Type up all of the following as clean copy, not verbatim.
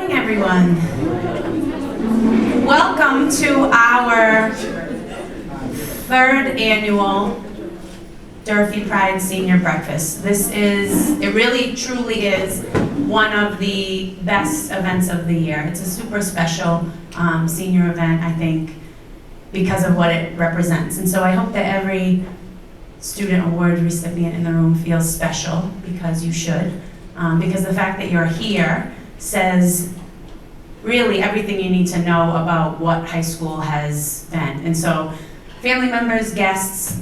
Morning, everyone. Welcome to our third annual Durfee Pride Senior Breakfast. It really truly is one of the best events of the year. It's a super special senior event, I think, because of what it represents. And so I hope that every student award recipient in the room feels special, because you should. Because the fact that you're here says really everything you need to know about what high school has been. And so family members, guests,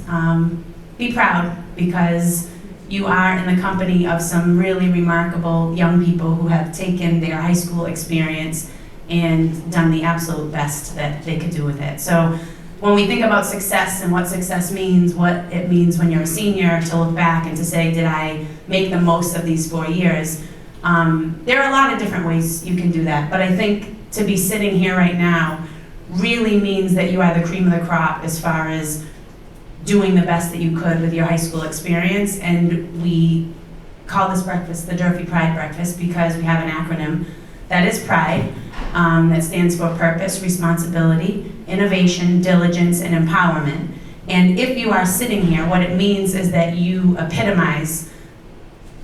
be proud, because you are in the company of some really remarkable young people who have taken their high school experience and done the absolute best that they could do with it. So when we think about success and what success means, what it means when you're a senior, to look back and to say, did I make the most of these 4 years? There are a lot of different ways you can do that, but I think to be sitting here right now really means that you are the cream of the crop as far as doing the best that you could with your high school experience. And we call this breakfast the Durfee Pride Breakfast because we have an acronym that is PRIDE, that stands for Purpose, Responsibility, Innovation, Diligence, and Empowerment. And if you are sitting here, what it means is that you epitomize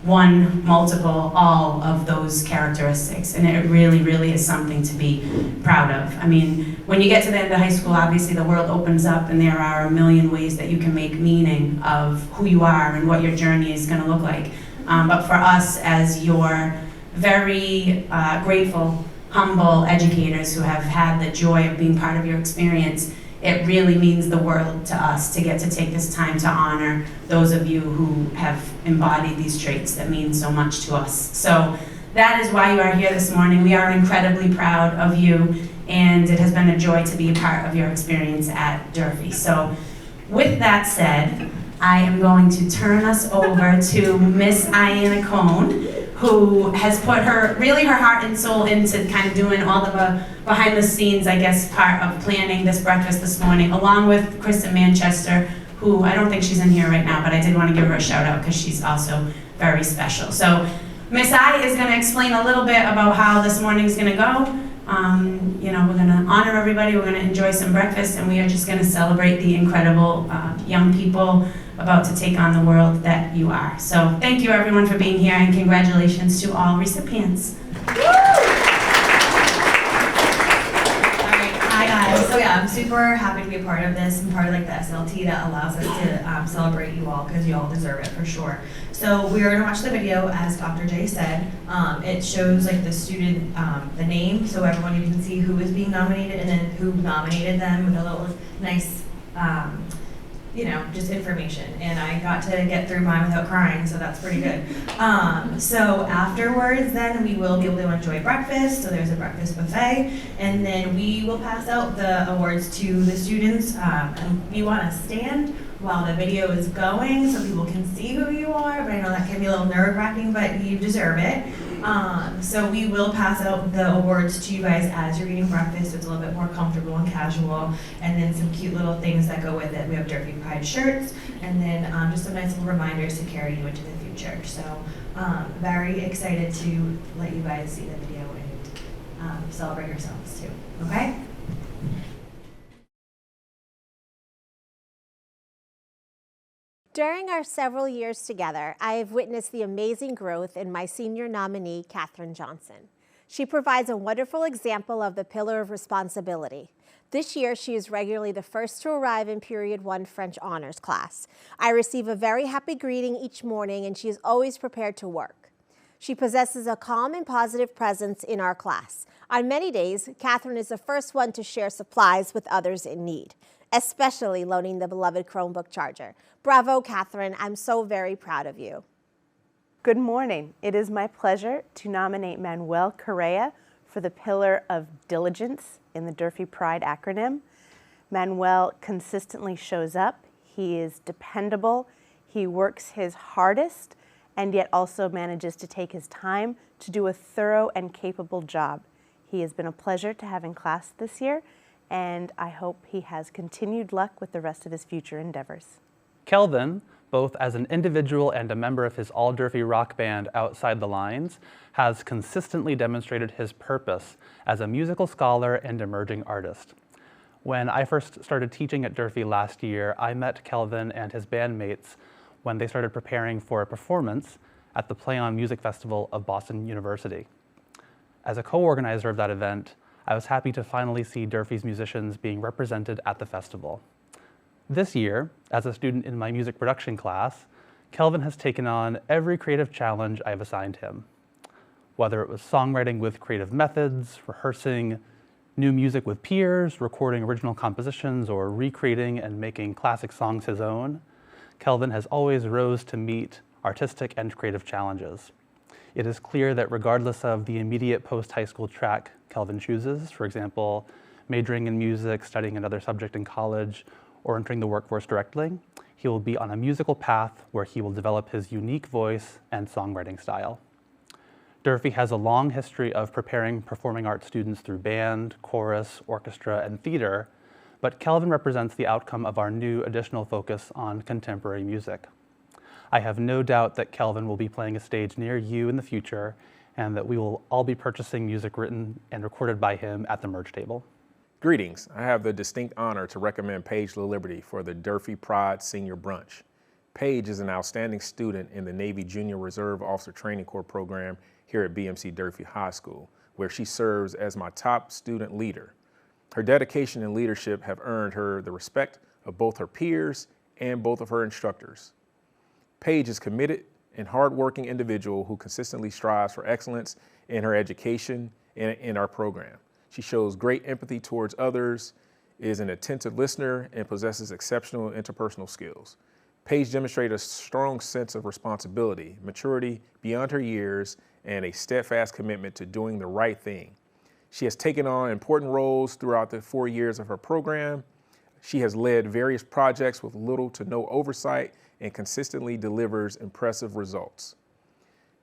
one, multiple, all of those characteristics. And it really, really is something to be proud of. I mean, when you get to the end of high school, obviously the world opens up and there are a million ways that you can make meaning of who you are and what your journey is going to look like. But for us, as your very grateful, humble educators who have had the joy of being part of your experience, it really means the world to us to get to take this time to honor those of you who have embodied these traits that mean so much to us. So that is why you are here this morning. We are incredibly proud of you, and it has been a joy to be a part of your experience at Durfee. So with that said, I am going to turn us over to Miss Iana Cohn, who has put her heart and soul into kind of doing all the behind the scenes, I guess, part of planning this breakfast this morning, along with Kristen Manchester, who I don't think she's in here right now, but I did want to give her a shout out because she's also very special. So Miss I is going to explain a little bit about how this morning's going to go. We're going to honor everybody, we're going to enjoy some breakfast, and we are just going to celebrate the incredible young people about to take on the world that you are. So thank you everyone for being here, and congratulations to all recipients. Hi guys. So yeah, I'm super happy to be a part of this and part of the SLT that allows us to celebrate you all, because you all deserve it for sure. So we're gonna watch the video, as Dr. J said. It shows the student, the name, so everyone, you can see who is being nominated and then who nominated them with a little nice, just information. And I got to get through mine without crying, so that's pretty good. So afterwards, then we will be able to enjoy breakfast. So there's a breakfast buffet, and then we will pass out the awards to the students. And we want to stand while the video is going so people can see who you are, but I know that can be a little nerve-wracking, but you deserve it. So we will pass out the awards to you guys as you're eating breakfast. So it's a little bit more comfortable and casual, and then some cute little things that go with it. We have Durfee Pride shirts, and then just some nice little reminders to carry you into the future. So very excited to let you guys see the video and celebrate yourselves too, okay? During our several years together, I have witnessed the amazing growth in my senior nominee, Katherine Johnson. She provides a wonderful example of the pillar of responsibility. This year, she is regularly the first to arrive in Period 1 French Honors class. I receive a very happy greeting each morning, and she is always prepared to work. She possesses a calm and positive presence in our class. On many days, Katherine is the first one to share supplies with others in need, especially loaning the beloved Chromebook charger. Bravo, Katherine. I'm so very proud of you. Good morning. It is my pleasure to nominate Manuel Correa for the pillar of diligence in the Durfee Pride acronym. Manuel consistently shows up. He is dependable. He works his hardest and yet also manages to take his time to do a thorough and capable job. He has been a pleasure to have in class this year, and I hope he has continued luck with the rest of his future endeavors. Kelvin both as an individual and a member of his All Durfee rock band Outside the Lines, has consistently demonstrated his purpose as a musical scholar and emerging artist. When I first started teaching at Durfee last year, I met Kelvin and his bandmates when they started preparing for a performance at the Play on Music Festival of Boston University. As a co-organizer of that event, I was happy to finally see Durfee's musicians being represented at the festival. This year, as a student in my music production class, Kelvin has taken on every creative challenge I've assigned him. Whether it was songwriting with creative methods, rehearsing new music with peers, recording original compositions, or recreating and making classic songs his own, Kelvin has always rose to meet artistic and creative challenges. It is clear that regardless of the immediate post-high school track Kelvin chooses, for example, majoring in music, studying another subject in college, or entering the workforce directly, he will be on a musical path where he will develop his unique voice and songwriting style. Durfee has a long history of preparing performing arts students through band, chorus, orchestra, and theater, but Kelvin represents the outcome of our new additional focus on contemporary music. I have no doubt that Kelvin will be playing a stage near you in the future, and that we will all be purchasing music written and recorded by him at the merch table. Greetings. I have the distinct honor to recommend Paige LaLiberty for the Durfee Pride Senior Brunch. Paige is an outstanding student in the Navy Junior Reserve Officer Training Corps program here at BMC Durfee High School, where she serves as my top student leader. Her dedication and leadership have earned her the respect of both her peers and both of her instructors. Paige is committed and hardworking individual who consistently strives for excellence in her education and in our program. She shows great empathy towards others, is an attentive listener, and possesses exceptional interpersonal skills. Paige demonstrated a strong sense of responsibility, maturity beyond her years, and a steadfast commitment to doing the right thing. She has taken on important roles throughout the 4 years of her program. She has led various projects with little to no oversight and consistently delivers impressive results.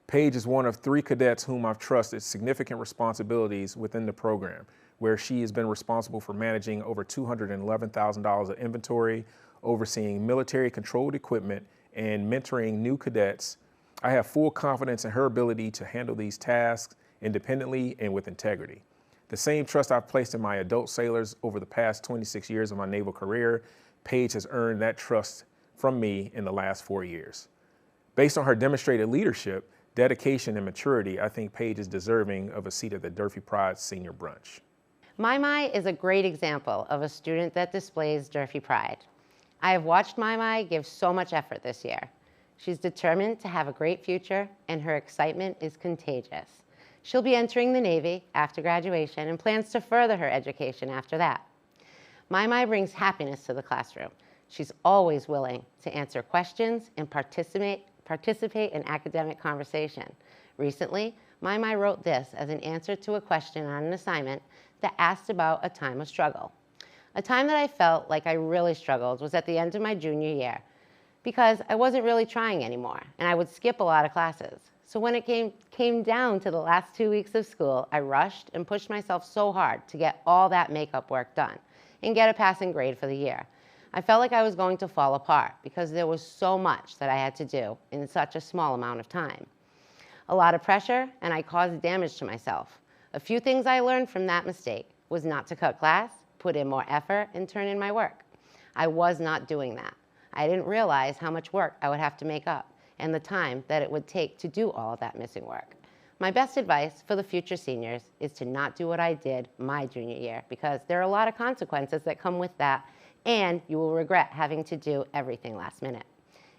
Paige is one of 3 cadets whom I've trusted significant responsibilities within the program, where she has been responsible for managing over $211,000 of inventory, overseeing military-controlled equipment, and mentoring new cadets. I have full confidence in her ability to handle these tasks independently and with integrity. The same trust I've placed in my adult sailors over the past 26 years of my naval career, Paige has earned that trust from me in the last 4 years. Based on her demonstrated leadership, dedication, and maturity, I think Paige is deserving of a seat at the Durfee Pride Senior Brunch. Mai is a great example of a student that displays Durfee pride. I have watched Mai give so much effort this year. She's determined to have a great future, and her excitement is contagious. She'll be entering the Navy after graduation and plans to further her education after that. Mai brings happiness to the classroom. She's always willing to answer questions and participate in academic conversation. Recently, Mai wrote this as an answer to a question on an assignment that asked about a time of struggle. A time that I felt like I really struggled was at the end of my junior year, because I wasn't really trying anymore, and I would skip a lot of classes. So when it came down to the last 2 weeks of school, I rushed and pushed myself so hard to get all that makeup work done and get a passing grade for the year. I felt like I was going to fall apart because there was so much that I had to do in such a small amount of time. A lot of pressure, and I caused damage to myself. A few things I learned from that mistake was not to cut class, put in more effort, and turn in my work. I was not doing that. I didn't realize how much work I would have to make up and the time that it would take to do all of that missing work. My best advice for the future seniors is to not do what I did my junior year, because there are a lot of consequences that come with that, and you will regret having to do everything last minute.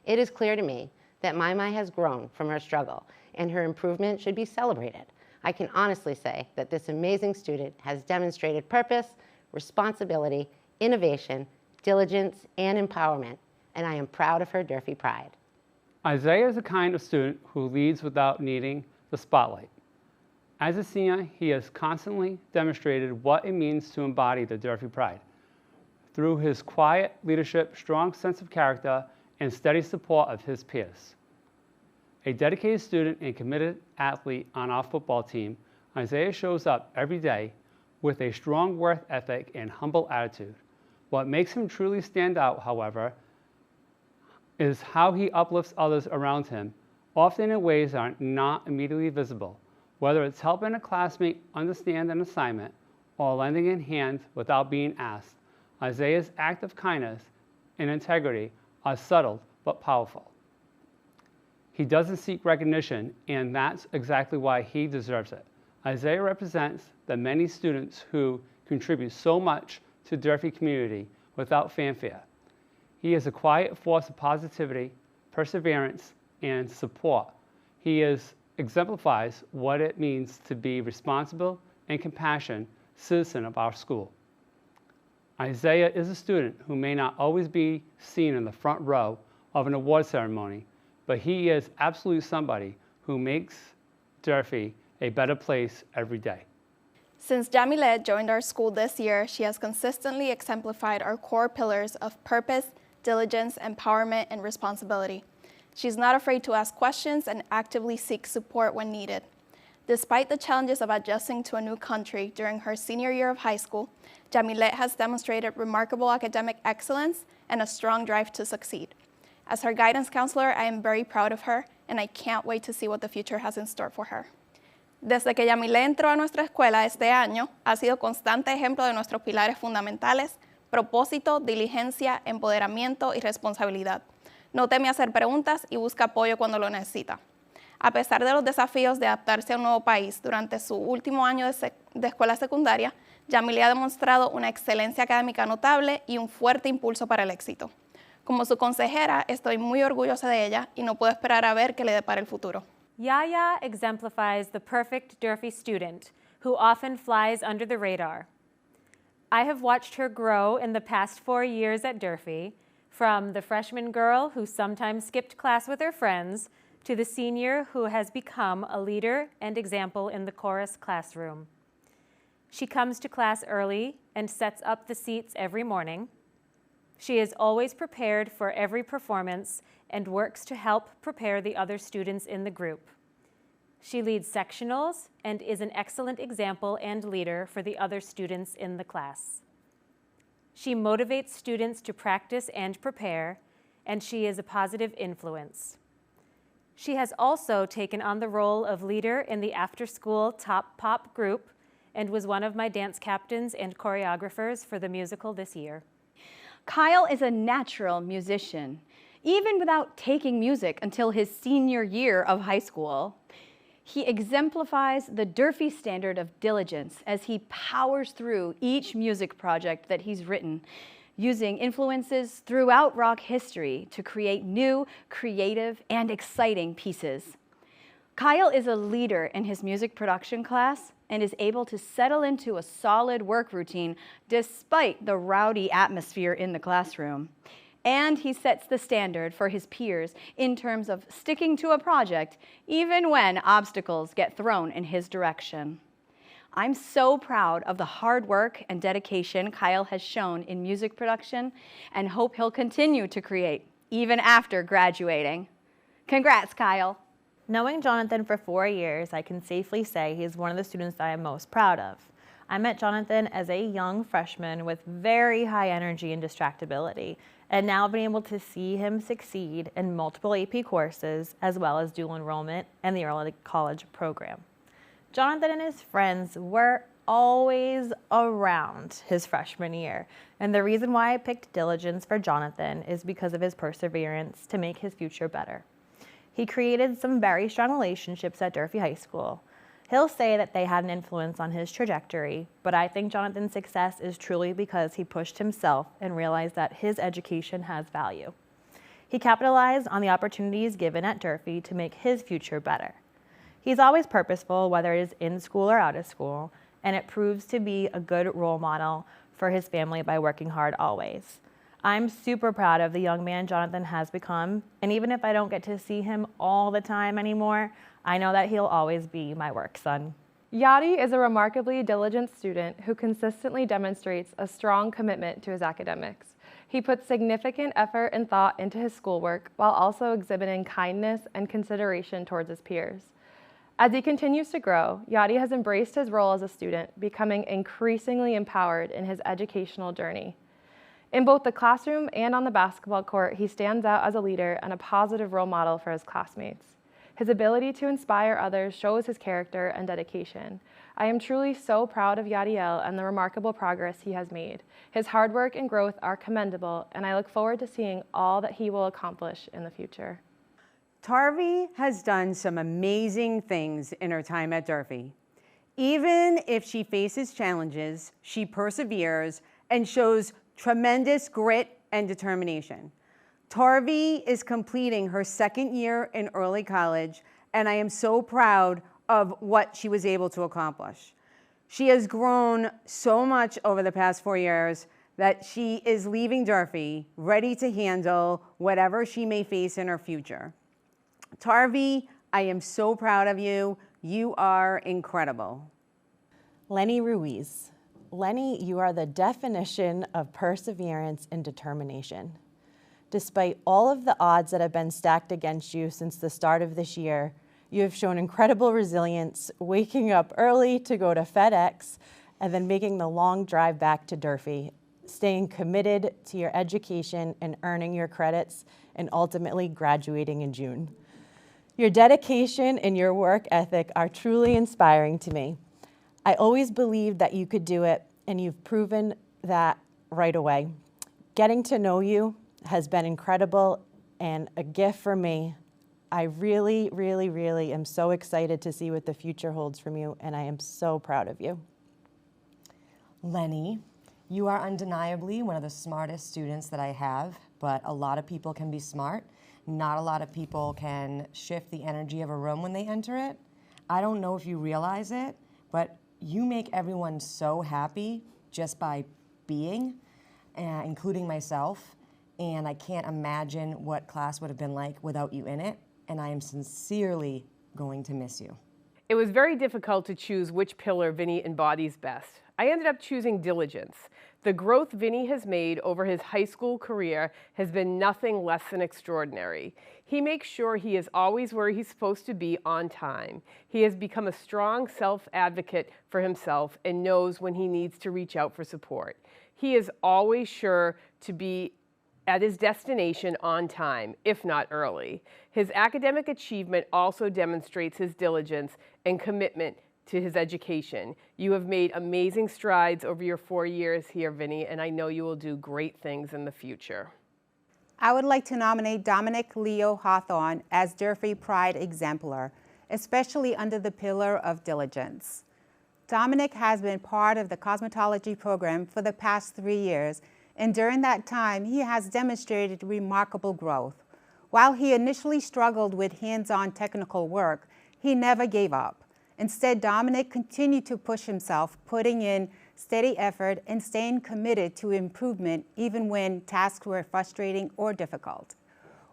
It is clear to me that Mai has grown from her struggle, and her improvement should be celebrated. I can honestly say that this amazing student has demonstrated purpose, responsibility, innovation, diligence, and empowerment, and I am proud of her Durfee pride. Isaiah is the kind of student who leads without needing the spotlight. As a senior, he has constantly demonstrated what it means to embody the Durfee pride. Through his quiet leadership, strong sense of character, and steady support of his peers. A dedicated student and committed athlete on our football team, Isaiah shows up every day with a strong work ethic and humble attitude. What makes him truly stand out, however, is how he uplifts others around him, often in ways that are not immediately visible, whether it's helping a classmate understand an assignment or lending a hand without being asked. Isaiah's act of kindness and integrity are subtle but powerful. He doesn't seek recognition, and that's exactly why he deserves it. Isaiah represents the many students who contribute so much to the Durfee community without fanfare. He is a quiet force of positivity, perseverance, and support. He exemplifies what it means to be responsible and compassionate citizen of our school. Isaiah is a student who may not always be seen in the front row of an award ceremony, but he is absolutely somebody who makes Durfee a better place every day. Since Jamile joined our school this year, she has consistently exemplified our core pillars of purpose, diligence, empowerment, and responsibility. She's not afraid to ask questions and actively seek support when needed. Despite the challenges of adjusting to a new country during her senior year of high school, Jamile has demonstrated remarkable academic excellence and a strong drive to succeed. As her guidance counselor, I am very proud of her, and I can't wait to see what the future has in store for her. Desde que Jamile entró a nuestra escuela este año, ha sido constante ejemplo de nuestros pilares fundamentales: propósito, diligencia, empoderamiento y responsabilidad. No teme hacer preguntas y busca apoyo cuando lo necesita. A pesar de los desafíos de adaptarse a un nuevo país durante su último año de escuela secundaria, Jamile ha demostrado una excelencia académica notable y un fuerte impulso para el éxito. Como su consejera, estoy muy orgullosa de ella y no puedo esperar a ver qué le depara el futuro. Yaya exemplifies the perfect Durfee student who often flies under the radar. I have watched her grow in the past 4 years at Durfee, from the freshman girl who sometimes skipped class with her friends to the senior who has become a leader and example in the chorus classroom. She comes to class early and sets up the seats every morning. She is always prepared for every performance and works to help prepare the other students in the group. She leads sectionals and is an excellent example and leader for the other students in the class. She motivates students to practice and prepare, and she is a positive influence. She has also taken on the role of leader in the after-school Top Pop group and was one of my dance captains and choreographers for the musical this year. Kyle is a natural musician, even without taking music until his senior year of high school. He exemplifies the Durfee standard of diligence as he powers through each music project that he's written, using influences throughout rock history to create new, creative, and exciting pieces. Kyle is a leader in his music production class and is able to settle into a solid work routine despite the rowdy atmosphere in the classroom. And he sets the standard for his peers in terms of sticking to a project even when obstacles get thrown in his direction. I'm so proud of the hard work and dedication Kyle has shown in music production and hope he'll continue to create even after graduating. Congrats, Kyle. Knowing Jonathan for 4 years, I can safely say he's one of the students that I am most proud of. I met Jonathan as a young freshman with very high energy and distractibility, and now being able to see him succeed in multiple AP courses as well as dual enrollment and the early college program. Jonathan and his friends were always around his freshman year, and the reason why I picked diligence for Jonathan is because of his perseverance to make his future better. He created some very strong relationships at Durfee High School. He'll say that they had an influence on his trajectory, but I think Jonathan's success is truly because he pushed himself and realized that his education has value. He capitalized on the opportunities given at Durfee to make his future better. He's always purposeful, whether it is in school or out of school, and it proves to be a good role model for his family by working hard always. I'm super proud of the young man Jonathan has become, and even if I don't get to see him all the time anymore, I know that he'll always be my work son. Yadi is a remarkably diligent student who consistently demonstrates a strong commitment to his academics. He puts significant effort and thought into his schoolwork while also exhibiting kindness and consideration towards his peers. As he continues to grow, Yadi has embraced his role as a student, becoming increasingly empowered in his educational journey. In both the classroom and on the basketball court, he stands out as a leader and a positive role model for his classmates. His ability to inspire others shows his character and dedication. I am truly so proud of Yadiel and the remarkable progress he has made. His hard work and growth are commendable, and I look forward to seeing all that he will accomplish in the future. Tarvi has done some amazing things in her time at Durfee. Even if she faces challenges, she perseveres and shows tremendous grit and determination. Tarvi is completing her second year in early college, and I am so proud of what she was able to accomplish. She has grown so much over the past 4 years that she is leaving Durfee ready to handle whatever she may face in her future. Tarvi, I am so proud of you. You are incredible. Lenny Ruiz. Lenny, you are the definition of perseverance and determination. Despite all of the odds that have been stacked against you since the start of this year, you have shown incredible resilience, waking up early to go to FedEx and then making the long drive back to Durfee, staying committed to your education and earning your credits, and ultimately graduating in June. Your dedication and your work ethic are truly inspiring to me. I always believed that you could do it, and you've proven that right away. Getting to know you has been incredible and a gift for me. I really, really, really am so excited to see what the future holds from you, and I am so proud of you. Lenny, you are undeniably one of the smartest students that I have, but a lot of people can be smart. Not a lot of people can shift the energy of a room when they enter it. I don't know if you realize it, but you make everyone so happy just by being, including myself, and I can't imagine what class would have been like without you in it, and I am sincerely going to miss you. It was very difficult to choose which pillar Vinny embodies best. I ended up choosing diligence. The growth Vinny has made over his high school career has been nothing less than extraordinary. He makes sure he is always where he's supposed to be on time. He has become a strong self-advocate for himself and knows when he needs to reach out for support. He is always sure to be at his destination on time, if not early. His academic achievement also demonstrates his diligence and commitment to his education. You have made amazing strides over your 4 years here, Vinny, and I know you will do great things in the future. I would like to nominate Dominic Leo Hawthorne as Durfee Pride Exemplar, especially under the pillar of diligence. Dominic has been part of the cosmetology program for the past 3 years, and during that time, he has demonstrated remarkable growth. While he initially struggled with hands-on technical work, he never gave up. Instead, Dominic continued to push himself, putting in steady effort and staying committed to improvement even when tasks were frustrating or difficult.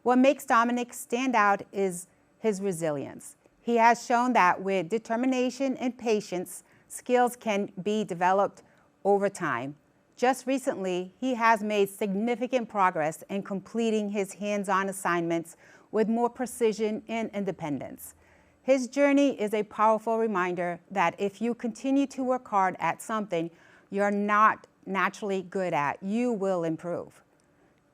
What makes Dominic stand out is his resilience. He has shown that with determination and patience, skills can be developed over time. Just recently, he has made significant progress in completing his hands-on assignments with more precision and independence. His journey is a powerful reminder that if you continue to work hard at something you're not naturally good at, you will improve.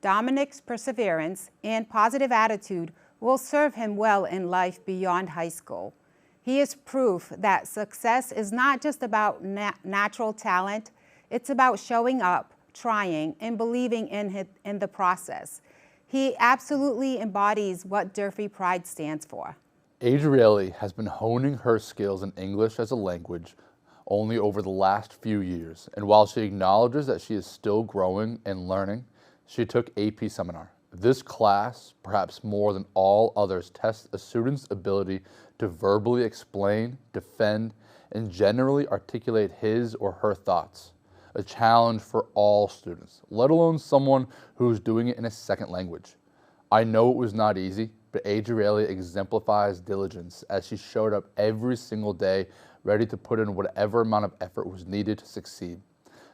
Dominic's perseverance and positive attitude will serve him well in life beyond high school. He is proof that success is not just about natural talent, it's about showing up, trying, and believing in the process. He absolutely embodies what Durfee Pride stands for. Adriele has been honing her skills in English as a language only over the last few years, and while she acknowledges that she is still growing and learning, she took AP Seminar. This class, perhaps more than all others, tests a student's ability to verbally explain, defend, and generally articulate his or her thoughts. A challenge for all students, let alone someone who's doing it in a second language. I know it was not easy, but Adriele exemplifies diligence as she showed up every single day ready to put in whatever amount of effort was needed to succeed.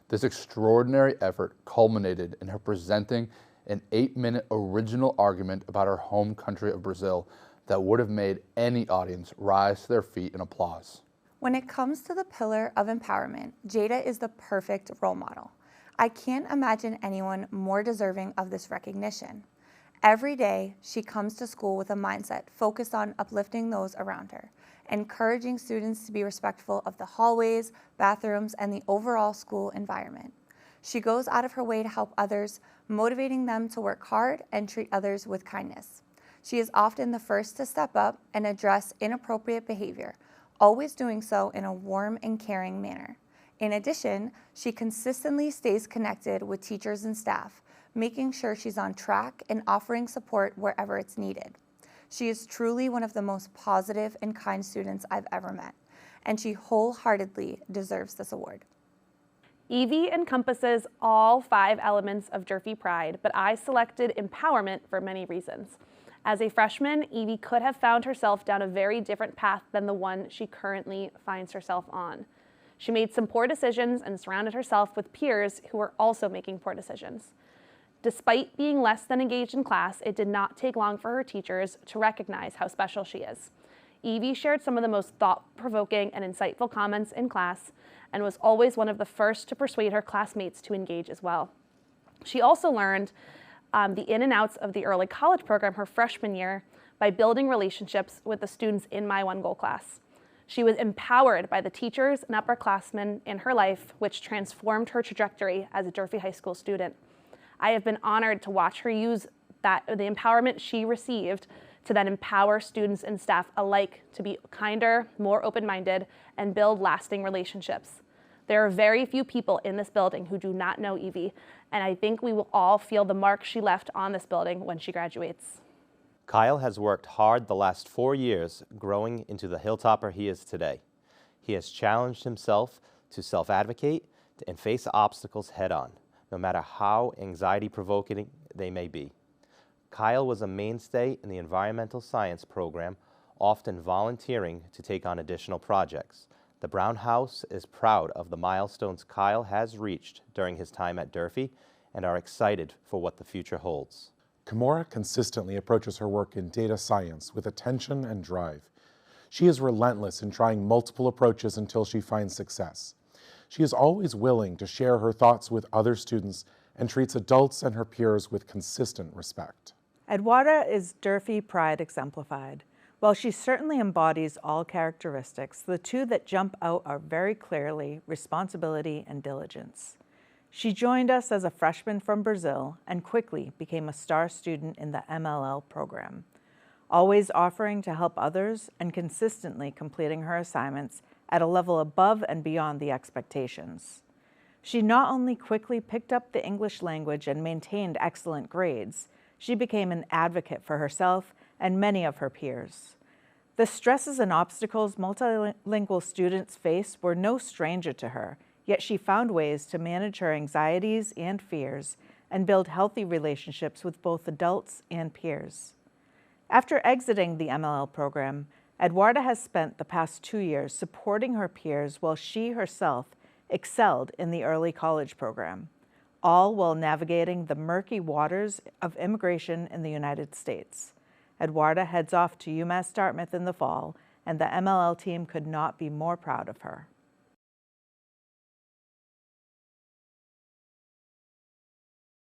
This extraordinary effort culminated in her presenting an 8-minute original argument about her home country of Brazil that would have made any audience rise to their feet in applause. When it comes to the pillar of empowerment, Jada is the perfect role model. I can't imagine anyone more deserving of this recognition. Every day, she comes to school with a mindset focused on uplifting those around her, encouraging students to be respectful of the hallways, bathrooms, and the overall school environment. She goes out of her way to help others, motivating them to work hard and treat others with kindness. She is often the first to step up and address inappropriate behavior, always doing so in a warm and caring manner. In addition, she consistently stays connected with teachers and staff, making sure she's on track and offering support wherever it's needed. She is truly one of the most positive and kind students I've ever met, and she wholeheartedly deserves this award. Evie encompasses all 5 elements of Durfee Pride, but I selected empowerment for many reasons. As a freshman, Evie could have found herself down a very different path than the one she currently finds herself on. She made some poor decisions and surrounded herself with peers who were also making poor decisions. Despite being less than engaged in class, it did not take long for her teachers to recognize how special she is. Evie shared some of the most thought-provoking and insightful comments in class and was always one of the first to persuade her classmates to engage as well. She also learned the in and outs of the early college program her freshman year by building relationships with the students in my One Goal class. She was empowered by the teachers and upperclassmen in her life, which transformed her trajectory as a Durfee High School student. I have been honored to watch her use the empowerment she received to then empower students and staff alike to be kinder, more open-minded, and build lasting relationships. There are very few people in this building who do not know Evie, and I think we will all feel the mark she left on this building when she graduates. Kyle has worked hard the last 4 years, growing into the hilltopper he is today. He has challenged himself to self-advocate and face obstacles head-on, no matter how anxiety-provoking they may be. Kyle was a mainstay in the environmental science program, often volunteering to take on additional projects. The Brown House is proud of the milestones Kyle has reached during his time at Durfee and are excited for what the future holds. Kimora consistently approaches her work in data science with attention and drive. She is relentless in trying multiple approaches until she finds success. She is always willing to share her thoughts with other students and treats adults and her peers with consistent respect. Eduarda is Durfee Pride exemplified. While she certainly embodies all characteristics, the two that jump out are very clearly responsibility and diligence. She joined us as a freshman from Brazil and quickly became a star student in the MLL program, always offering to help others and consistently completing her assignments at a level above and beyond the expectations. She not only quickly picked up the English language and maintained excellent grades, she became an advocate for herself and many of her peers. The stresses and obstacles multilingual students face were no stranger to her, yet she found ways to manage her anxieties and fears and build healthy relationships with both adults and peers. After exiting the MLL program, Eduarda has spent the past 2 years supporting her peers while she herself excelled in the early college program, all while navigating the murky waters of immigration in the United States. Eduarda heads off to UMass Dartmouth in the fall, and the MLL team could not be more proud of her.